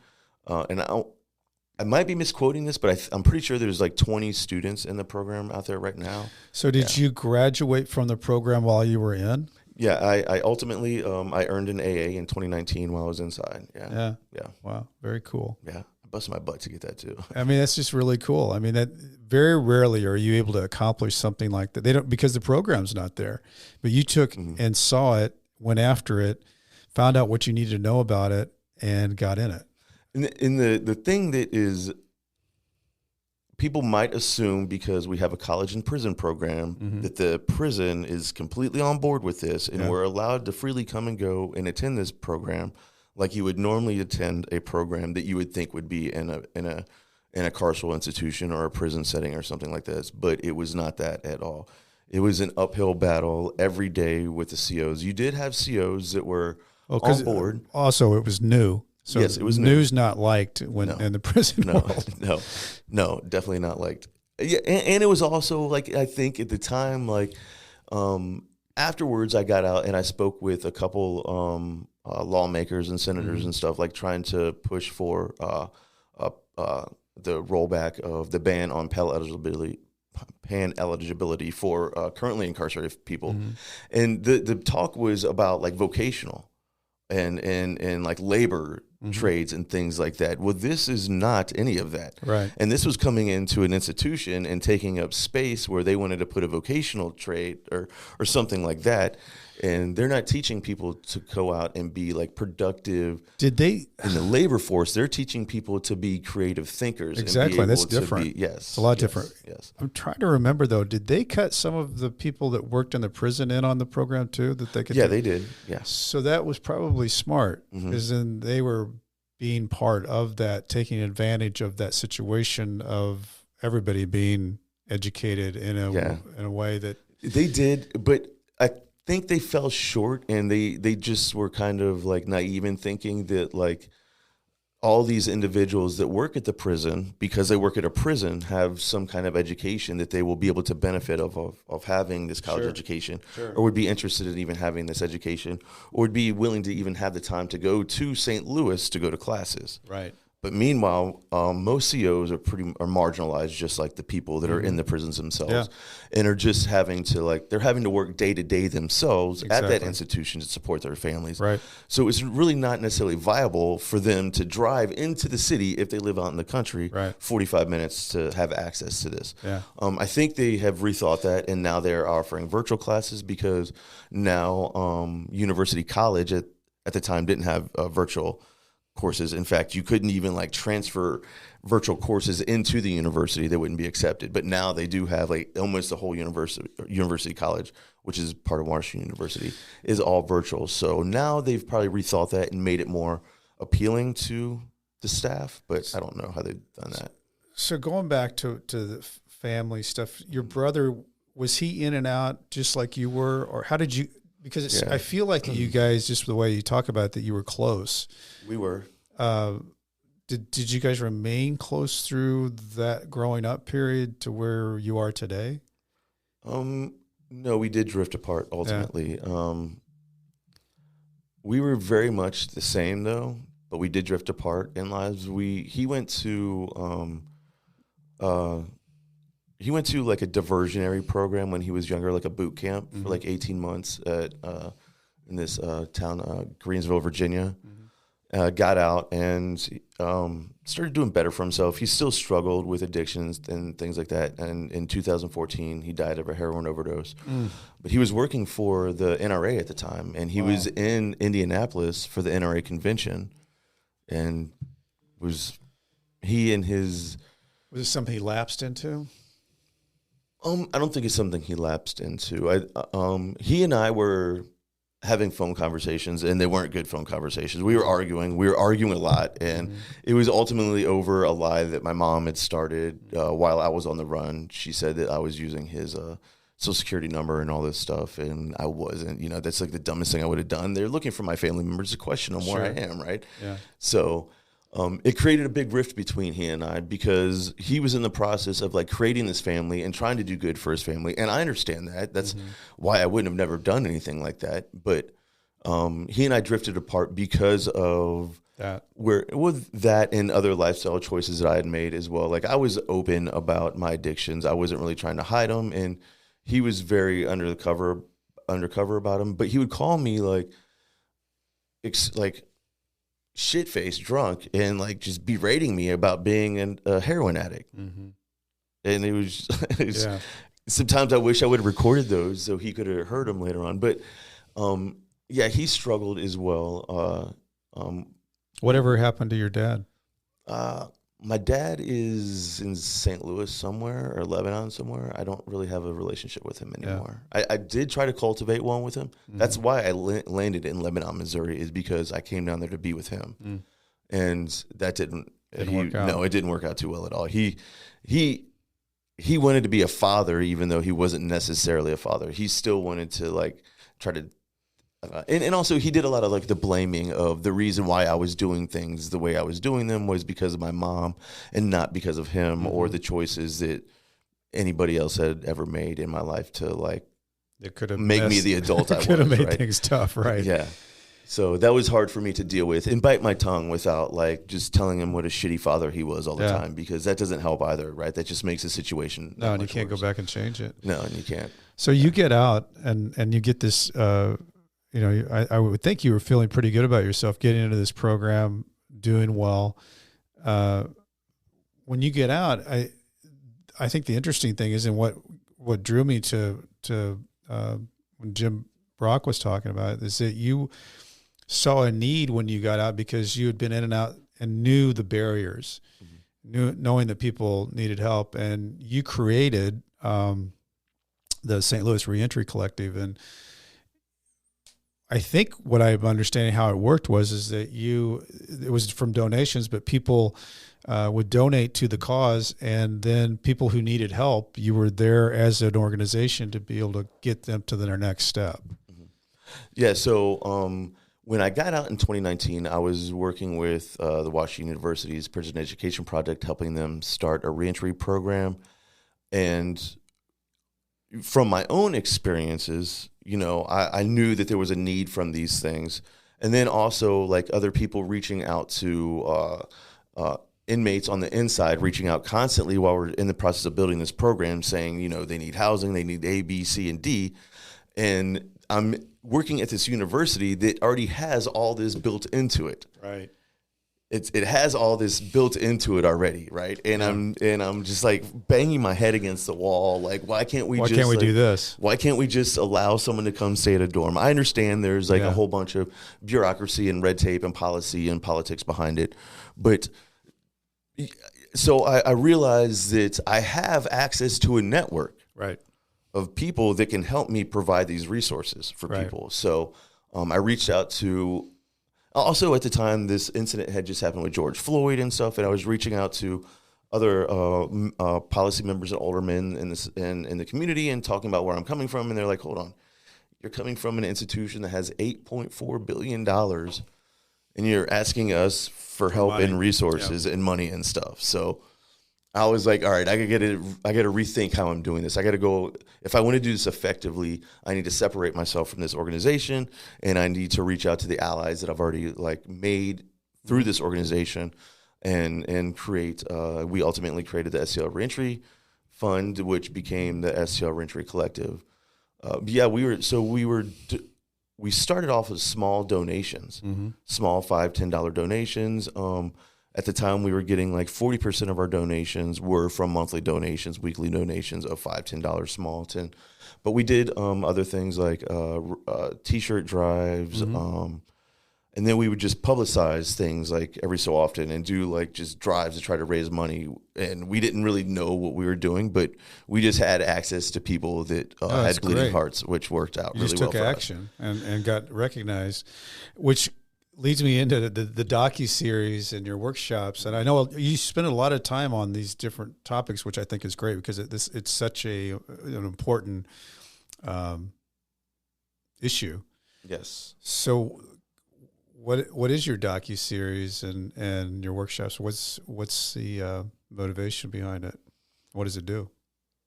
And I might be misquoting this, but I'm pretty sure there's like 20 students in the program out there right now. So did you graduate from the program while you were in? Yeah, I ultimately I earned an AA in 2019 while I was inside. Yeah. Wow, very cool. Yeah, I busted my butt to get that too. I mean, that's just really cool. I mean, that very rarely are you able to accomplish something like that. They don't, because the program's not there. But you took and saw it, went after it, found out what you needed to know about it, and got in it. And the thing that is, people might assume because we have a college and prison program that the prison is completely on board with this, and we're allowed to freely come and go and attend this program like you would normally attend a program that you would think would be in a carceral institution or a prison setting or something like this. But it was not that at all. It was an uphill battle every day with the COs. You did have COs that were on board. Also, it was new. So yes, it was news not liked when in the prison world. No, definitely not liked. Yeah, and it was also like, I think at the time, like afterwards I got out and I spoke with a couple lawmakers and senators and stuff, like trying to push for the rollback of the ban on Pell eligibility for currently incarcerated people. And the talk was about like vocational and like labor trades and things like that. Well, this is not any of that. Right. And this was coming into an institution and taking up space where they wanted to put a vocational trade or something like that. And they're not teaching people to go out and be like productive. Did they in the labor force? They're teaching people to be creative thinkers. Exactly. And be That's able different. To be, yes. It's a lot different. Yes. I'm trying to remember though, did they cut some of the people that worked in the prison in on the program too, that they could Yeah, they did. Yeah. So that was probably smart, because then they were being part of that, taking advantage of that situation of everybody being educated in a way that they did, but I think they fell short, and they just were kind of like naive in thinking that like all these individuals that work at the prison, because they work at a prison, have some kind of education that they will be able to benefit of having this college education, or would be interested in even having this education, or would be willing to even have the time to go to St. Louis to go to classes. Right. But meanwhile, most COs are marginalized, just like the people that are in the prisons themselves, and are just having to work day to day themselves at that institution to support their families. Right. So it's really not necessarily viable for them to drive into the city if they live out in the country, 45 minutes to have access to this. Yeah. I think they have rethought that, and now they're offering virtual classes, because now University College at the time didn't have virtual courses. In fact, you couldn't even like transfer virtual courses into the university; they wouldn't be accepted. But now they do have like almost the whole University College, which is part of Washington University, is all virtual. So now they've probably rethought that and made it more appealing to the staff. But I don't know how they've done that. So going back to the family stuff, your brother, was he in and out just like you were, or how did you? Because I feel like you guys, just the way you talk about it, that you were close. We were. Did you guys remain close through that growing up period to where you are today? No, we did drift apart ultimately. We were very much the same though, but we did drift apart in lives. He went to like a diversionary program when he was younger, like a boot camp for like 18 months at in this town, Greensville, Virginia. Got out and started doing better for himself. He still struggled with addictions and things like that. And in 2014, he died of a heroin overdose. But he was working for the NRA at the time, and he was in Indianapolis for the NRA convention. And was this something he lapsed into? I don't think it's something he lapsed into. He and I were having phone conversations, and they weren't good phone conversations. We were arguing a lot, and it was ultimately over a lie that my mom had started while I was on the run. She said that I was using his Social Security number and all this stuff, and I wasn't. That's like the dumbest thing I would have done. They're looking for my family members to question them where I am, right? Yeah. So it created a big rift between he and I, because he was in the process of like creating this family and trying to do good for his family. And I understand that. That's why I wouldn't have never done anything like that. But he and I drifted apart because of that, and other lifestyle choices that I had made as well. Like I was open about my addictions. I wasn't really trying to hide them. And he was very undercover about them. But he would call me like shit-faced drunk and like just berating me about being a heroin addict. And it was sometimes I wish I would have recorded those so he could have heard them later on. But he struggled as well. Whatever happened to your dad? My dad is in St. Louis somewhere, or Lebanon somewhere. I don't really have a relationship with him anymore. I did try to cultivate one with him. That's why I landed in Lebanon, Missouri, is because I came down there to be with him. And that didn't work out. No, it didn't work out too well at all. He wanted to be a father, even though he wasn't necessarily a father. He still wanted to like try to And also he did a lot of like the blaming of the reason why I was doing things the way I was doing them was because of my mom and not because of him or the choices that anybody else had ever made in my life to like it could have make me the adult I was. Could have made right? things tough, right? Yeah. So that was hard for me to deal with and bite my tongue without like just telling him what a shitty father he was all the time, because that doesn't help either, right? That just makes the situation no, and you can't go back and change it. No, and you can't. So you get out and you get this. I would think you were feeling pretty good about yourself getting into this program, doing well. When you get out, I think the interesting thing is, and what drew me to when Jim Brock was talking about it, is that you saw a need when you got out because you had been in and out and knew the barriers, knowing that people needed help, and you created the St. Louis Reentry Collective. And I think what I'm understanding how it worked is that it was from donations, but people would donate to the cause, and then people who needed help, you were there as an organization to be able to get them to their next step. Yeah. So when I got out in 2019, I was working with the Washington University's Prison Education Project, helping them start a reentry program. And from my own experiences, I knew that there was a need from these things. And then also like other people reaching out to inmates on the inside, reaching out constantly while we're in the process of building this program, saying, they need housing, they need A, B, C, and D. And I'm working at this university that already has all this built into it. Right. It has all this built into it already, right? And I'm just like banging my head against the wall, like why can't we do this? Why can't we just allow someone to come stay at a dorm? I understand there's like a whole bunch of bureaucracy and red tape and policy and politics behind it, but so I realized that I have access to a network, right, of people that can help me provide these resources for people. So I reached out to. Also, at the time, this incident had just happened with George Floyd and stuff, and I was reaching out to other policy members and aldermen in the community and talking about where I'm coming from, and they're like, hold on, you're coming from an institution that has $8.4 billion, and you're asking us for help and resources and money and stuff. So I was like, all right, I got to rethink how I'm doing this. I got to go. If I want to do this effectively, I need to separate myself from this organization, and I need to reach out to the allies that I've already like made through this organization, and create. We ultimately created the STL Reentry Fund, which became the STL Reentry Collective. We started off with small donations, small $5, $10 donations. At the time, we were getting like 40% of our donations were from monthly donations, weekly donations of $5, $10 small, 10. But we did other things like T-shirt drives, and then we would just publicize things like every so often and do like just drives to try to raise money. And we didn't really know what we were doing, but we just had access to people that had bleeding hearts, which worked out really well for us. You just took action and got recognized, which leads me into the docu-series and your workshops. And I know you spend a lot of time on these different topics, which I think is great because it's such an important issue. Yes. So what is your docu-series and your workshops? What's the motivation behind it? What does it do?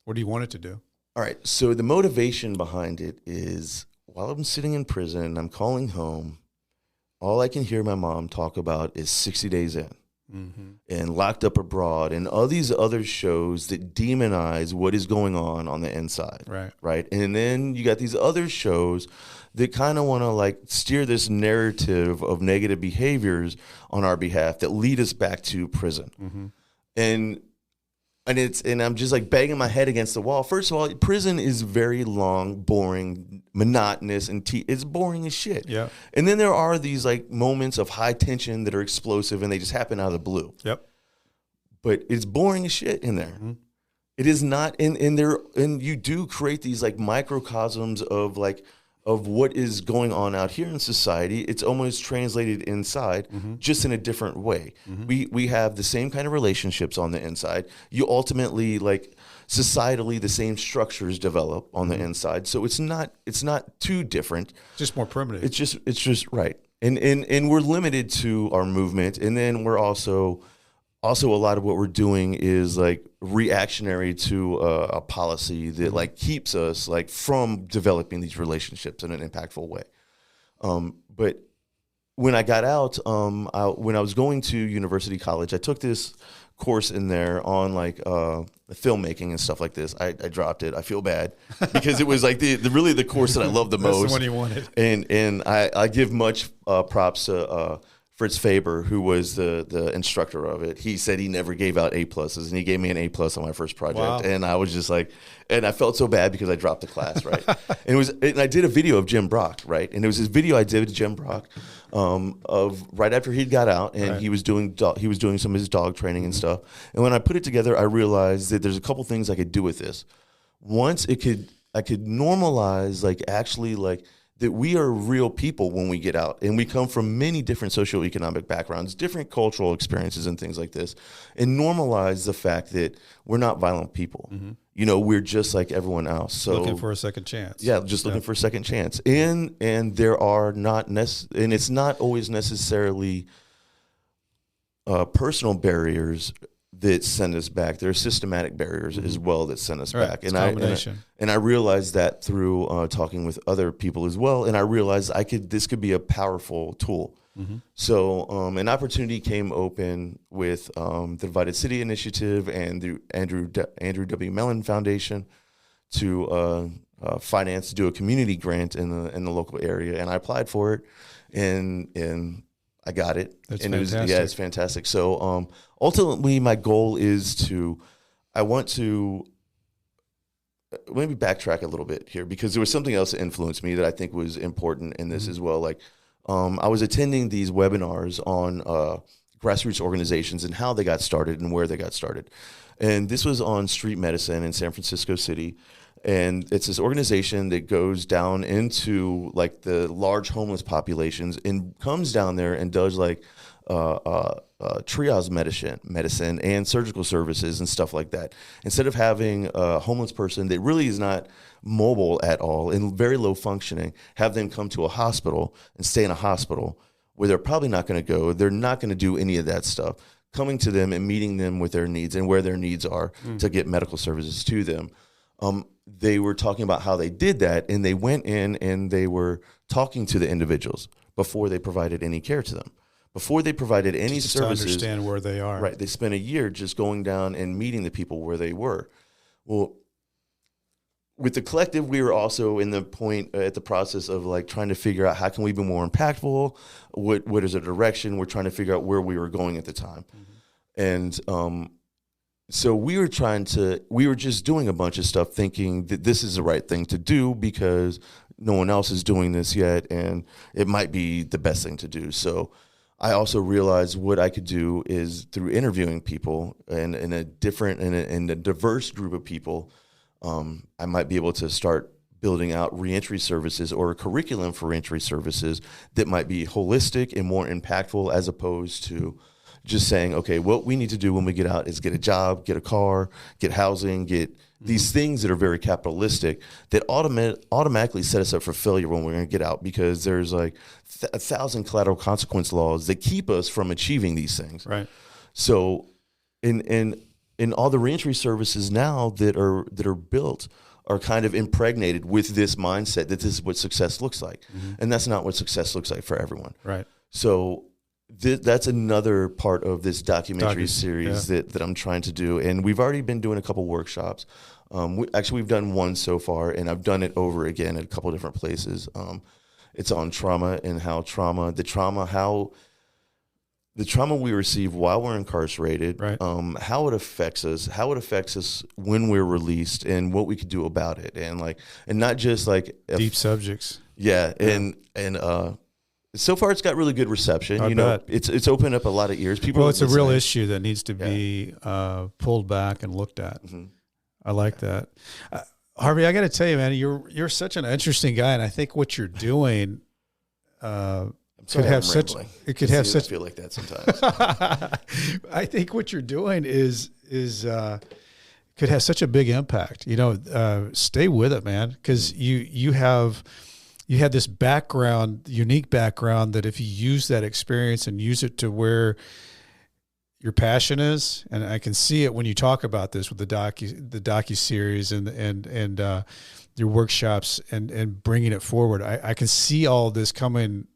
What do you want it to do? All right. So the motivation behind it is while I'm sitting in prison, I'm calling home, all I can hear my mom talk about is 60 Days In and Locked Up Abroad and all these other shows that demonize what is going on the inside. Right. And then you got these other shows that kind of want to like steer this narrative of negative behaviors on our behalf that lead us back to prison. And I'm just like banging my head against the wall. First of all, prison is very long, boring, monotonous, and it's boring as shit. Yeah. And then there are these like moments of high tension that are explosive, and they just happen out of the blue. Yep. But it's boring as shit in there. It is not in there, and you do create these like microcosms of like of what is going on out here in society. It's almost translated inside, just in a different way. We have the same kind of relationships on the inside. You ultimately, like, societally, the same structures develop on the inside. So it's not too different. Just more primitive. It's just right. And we're limited to our movement, and then we're also a lot of what we're doing is like reactionary to a policy that like keeps us like from developing these relationships in an impactful way. But when I got out, when I was going to university college, I took this course in there on like filmmaking and stuff like this. I dropped it. I feel bad because it was like really the course that I loved the most. That's the one you wanted. And I give much props to Fritz Faber, who was the instructor of it. He said he never gave out A+, and he gave me an A+ on my first project. Wow. And I was just like, and I felt so bad because I dropped the class, right? and I did a video of Jim Brock, right? And it was this video I did with Jim Brock of right after he'd got out, and he was doing some of his dog training and stuff. And when I put it together, I realized that there's a couple things I could do with this. Once I could normalize, like, actually, like, that we are real people when we get out, and we come from many different socioeconomic backgrounds, different cultural experiences and things like this, and normalize the fact that we're not violent people. You know, we're just like everyone else. So looking for a second chance. Yeah, just looking for a second chance. And there are not and it's not always necessarily personal barriers that send us back. There are systematic barriers as well that send us back. And I realized that through talking with other people as well. And I realized this could be a powerful tool. So an opportunity came open with the Divided City Initiative and the Andrew W. Mellon Foundation to do a community grant in the local area. And I applied for it, and I got it. That's and fantastic. It's fantastic. So ultimately, my goal is I want to maybe backtrack a little bit here, because there was something else that influenced me that I think was important in this as well. Like, I was attending these webinars on grassroots organizations and how they got started and where they got started. And this was on street medicine in San Francisco City. And it's this organization that goes down into like the large homeless populations and comes down there and does like triage medicine and surgical services and stuff like that. Instead of having a homeless person that really is not mobile at all and very low functioning, have them come to a hospital and stay in a hospital where they're probably not going to go. They're not going to do any of that stuff. Coming to them and meeting them with their needs and where their needs are to get medical services to them. They were talking about how they did that, and they went in and they were talking to the individuals before they provided any care to them, before they provided any just services. To understand where they are. Right. They spent a year just going down and meeting the people where they were. Well, with the collective, we were also in the process of like trying to figure out how can we be more impactful? What is the direction? We're trying to figure out where we were going at the time. And so we were just doing a bunch of stuff thinking that this is the right thing to do because no one else is doing this yet, and it might be the best thing to do. So I also realized what I could do is through interviewing people and in a diverse group of people, I might be able to start building out reentry services or a curriculum for reentry services that might be holistic and more impactful, as opposed to just saying, okay, what we need to do when we get out is get a job, get a car, get housing, get these things that are very capitalistic that automatically set us up for failure when we're going to get out, because there's like 1,000 collateral consequence laws that keep us from achieving these things. Right. So in all the reentry services now that are built are kind of impregnated with this mindset that this is what success looks like. And that's not what success looks like for everyone. Right. So that's another part of this documentary series that I'm trying to do. And we've already been doing a couple workshops. We've done one so far, and I've done it over again at a couple different places. It's on trauma and how the trauma we receive while we're incarcerated, right. How it affects us when we're released, and what we could do about it. And not just like deep subjects. Yeah. And so far, it's got really good reception. I bet. It's opened up a lot of ears. People. Well, it's a real issue that needs to be pulled back and looked at. I like that. Harvey, I got to tell you, man, you're such an interesting guy, and I think what you're doing could have such. It could have such. I feel like that sometimes. I think what you're doing is could have such a big impact. Stay with it, man, because you had this background, unique background, that if you use that experience and use it to where your passion is, and I can see it when you talk about this with the docu-series and your workshops and bringing it forward. I can see all this coming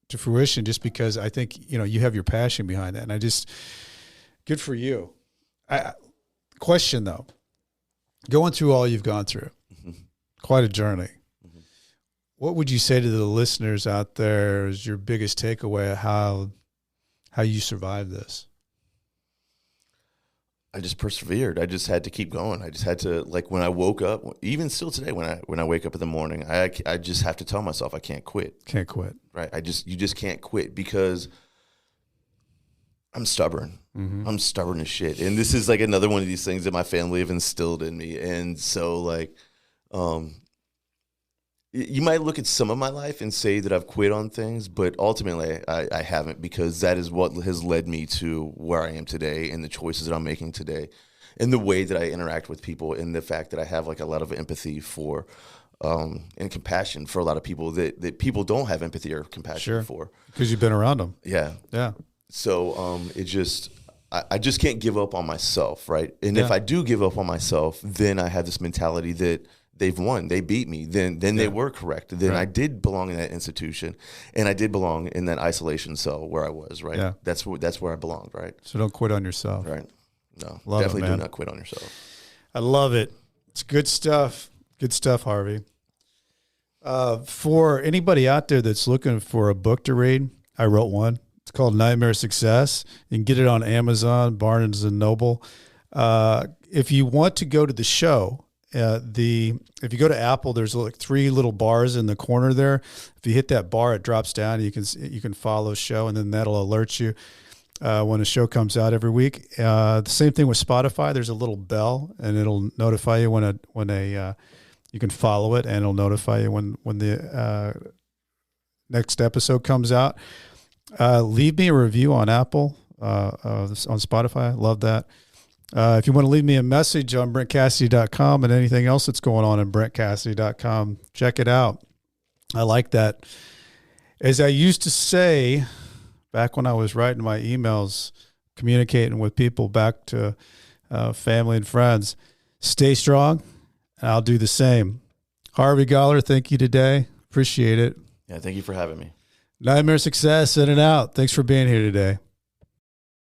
to fruition just because I think, you have your passion behind that. And good for you. Question though, going through all you've gone through, quite a journey. What would you say to the listeners out there is your biggest takeaway of how you survived this? I just persevered. I just had to keep going. I just had to, like, when I woke up, even still today, when I wake up in the morning, I just have to tell myself I can't quit. Can't quit. Right. You just can't quit because I'm stubborn. I'm stubborn as shit. And this is like another one of these things that my family have instilled in me. And so, like, you might look at some of my life and say that I've quit on things, but ultimately I haven't, because that is what has led me to where I am today and the choices that I'm making today and the way that I interact with people and the fact that I have like a lot of empathy for and compassion for a lot of people that people don't have empathy or compassion for. Because you've been around them. Yeah. Yeah. So I just can't give up on myself, right? And if I do give up on myself, then I have this mentality that they've won, they beat me, then they were correct. Then I did belong in that institution, and I did belong in that isolation cell where I was, right? Yeah. That's where I belonged, right? So don't quit on yourself. Right. No, love definitely it, do not quit on yourself. I love it. It's good stuff. Good stuff, Harvey. For anybody out there that's looking for a book to read, I wrote one. It's called Nightmare Success. You can get it on Amazon, Barnes and Noble. If you want to go to the show, if you go to Apple, there's like 3 little bars in the corner there. If you hit that bar, it drops down. You can follow show, and then that'll alert you when a show comes out every week. The same thing with Spotify. There's a little bell, and it'll notify you when you can follow it, and it'll notify you when the next episode comes out. Leave me a review on Apple, on Spotify. I love that. If you want to leave me a message on BrentCassidy.com and anything else that's going on in BrentCassidy.com, check it out. I like that. As I used to say back when I was writing my emails, communicating with people back to family and friends, stay strong, and I'll do the same. Harvey Galler, thank you today. Appreciate it. Yeah, thank you for having me. Nightmare Success, in and out. Thanks for being here today.